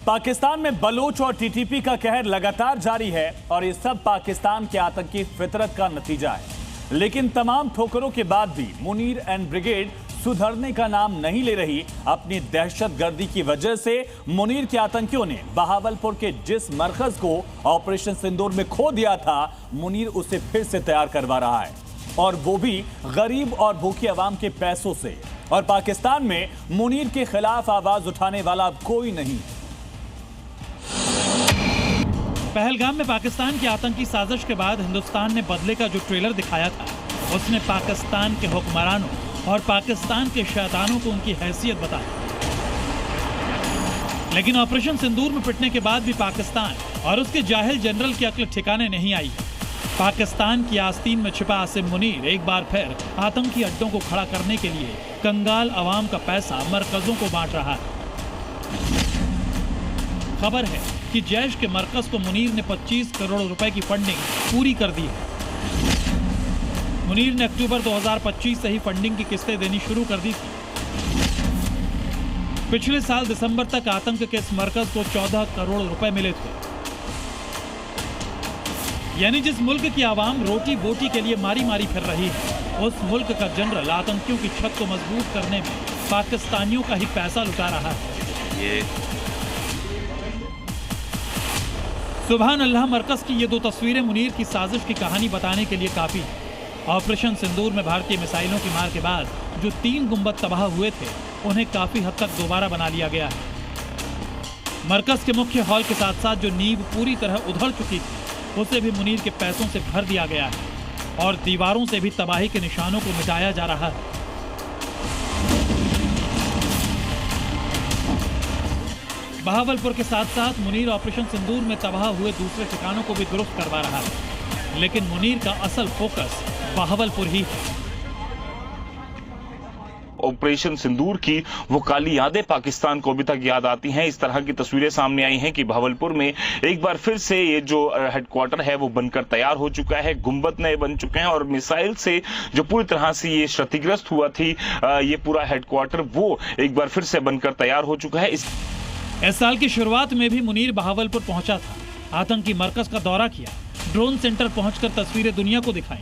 पाकिस्तान में बलूच और टीटीपी का कहर लगातार जारी है और ये सब पाकिस्तान के आतंकी फितरत का नतीजा है। लेकिन तमाम ठोकरों के बाद भी मुनीर एंड ब्रिगेड सुधरने का नाम नहीं ले रही। अपनी दहशतगर्दी की वजह से मुनीर के आतंकियों ने बहावलपुर के जिस मरकज को ऑपरेशन सिंदूर में खो दिया था, मुनीर उसे फिर से तैयार करवा रहा है, और वो भी गरीब और भूखी आवाम के पैसों से। और पाकिस्तान में मुनीर के खिलाफ आवाज उठाने वाला अब कोई नहीं। पहलगाम में पाकिस्तान की आतंकी साजिश के बाद हिंदुस्तान ने बदले का जो ट्रेलर दिखाया था, उसने पाकिस्तान के हुक्मरानों और पाकिस्तान के शैतानों को उनकी हैसियत बताई। लेकिन ऑपरेशन सिंदूर में पिटने के बाद भी पाकिस्तान और उसके जाहिल जनरल की अक्ल ठिकाने नहीं आई है। पाकिस्तान की आस्तीन में छिपा आसिम मुनीर एक बार फिर आतंकी अड्डों को खड़ा करने के लिए कंगाल अवाम का पैसा मरकजों को बांट रहा है। खबर है कि जैश के मरकज को मुनीर ने 25 करोड़ रुपए की फंडिंग पूरी कर दी है। मुनीर ने अक्टूबर 2025 से ही फंडिंग की किस्तें देनी शुरू कर दी थी। पिछले साल दिसंबर तक आतंक के इस मरकज को 14 करोड़ रुपए मिले थे। यानी जिस मुल्क की आवाम रोटी बोटी के लिए मारी मारी फिर रही है, उस मुल्क का जनरल आतंकियों की छत को मजबूत करने में पाकिस्तानियों का ही पैसा लुटा रहा है। सुभान अल्लाह, मरकज की ये दो तस्वीरें मुनीर की साजिश की कहानी बताने के लिए काफी है। ऑपरेशन सिंदूर में भारतीय मिसाइलों की मार के बाद जो 3 गुंबद तबाह हुए थे, उन्हें काफी हद तक दोबारा बना लिया गया है। मरकज के मुख्य हॉल के साथ साथ जो नींव पूरी तरह उधड़ चुकी थी, उसे भी मुनीर के पैसों से भर दिया गया है और दीवारों से भी तबाही के निशानों को मिटाया जा रहा है। बहावलपुर के साथ साथ मुनीर ऑपरेशन सिंदूर में तबाह हुए दूसरे ठिकानों को भी दुरुस्त करवा रहा है। लेकिन मुनीर का असल फोकस बहावलपुर ही है। ऑपरेशन सिंदूर की वो काली यादें पाकिस्तान को अभी तक याद आती हैं। इस तरह की तस्वीरें सामने आई हैं कि बहावलपुर में एक बार फिर से ये जो हेडक्वार्टर है वो बनकर तैयार हो चुका है। गुंबद नए बन चुके हैं और मिसाइल से जो पूरी तरह से ये क्षतिग्रस्त हुआ थी ये पूरा हेडक्वार्टर, वो एक बार फिर से बनकर तैयार हो चुका है। इस साल की शुरुआत में भी मुनीर बहावलपुर पहुंचा था। आतंकी मरकज का दौरा किया, ड्रोन सेंटर पहुंचकर तस्वीरें दुनिया को दिखाई,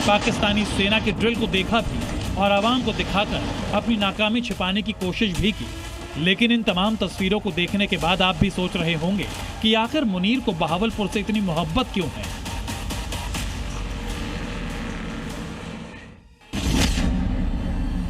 पाकिस्तानी सेना की ड्रिल को देखा भी और आवाम को दिखाकर अपनी नाकामी छिपाने की कोशिश भी की। लेकिन इन तमाम तस्वीरों को देखने के बाद आप भी सोच रहे होंगे कि आखिर मुनीर को बहावलपुर से इतनी मोहब्बत क्यों है।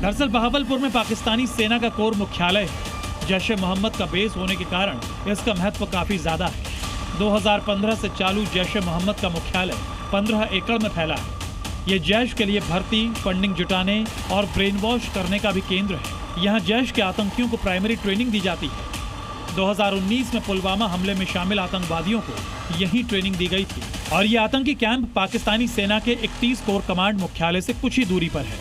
दरअसल बहावलपुर में पाकिस्तानी सेना का कोर मुख्यालय है। जैश मोहम्मद का बेस होने के कारण इसका महत्व काफी ज्यादा है। 2015 से चालू जैश मोहम्मद का मुख्यालय 15 एकड़ में फैला है। ये जैश के लिए भर्ती, फंडिंग जुटाने और ब्रेन वॉश करने का भी केंद्र है। यहाँ जैश के आतंकियों को प्राइमरी ट्रेनिंग दी जाती है। 2019 में पुलवामा हमले में शामिल आतंकवादियों को यही ट्रेनिंग दी गई थी और ये आतंकी कैंप पाकिस्तानी सेना के 31 कोर कमांड मुख्यालय से कुछ ही दूरी पर है।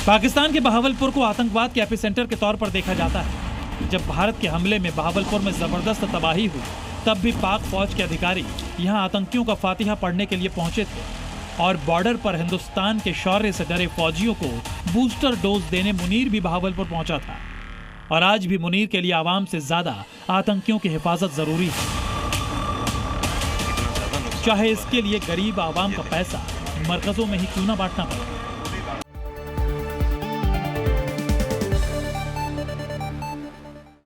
पाकिस्तान के बहावलपुर को आतंकवाद के एपिसेंटर के तौर पर देखा जाता है। जब भारत के हमले में बहावलपुर में जबरदस्त तबाही हुई, तब भी पाक फौज के अधिकारी यहां आतंकियों का फातिहा पढ़ने के लिए पहुंचे थे और बॉर्डर पर हिंदुस्तान के शौर्य से डरे फौजियों को बूस्टर डोज देने मुनीर भी बहावलपुर पहुंचा था। और आज भी मुनीर के लिए आवाम से ज्यादा आतंकियों की हिफाजत जरूरी है, चाहे इसके लिए गरीब आवाम का पैसा मरकजों में ही क्यों ना बांटना पड़े।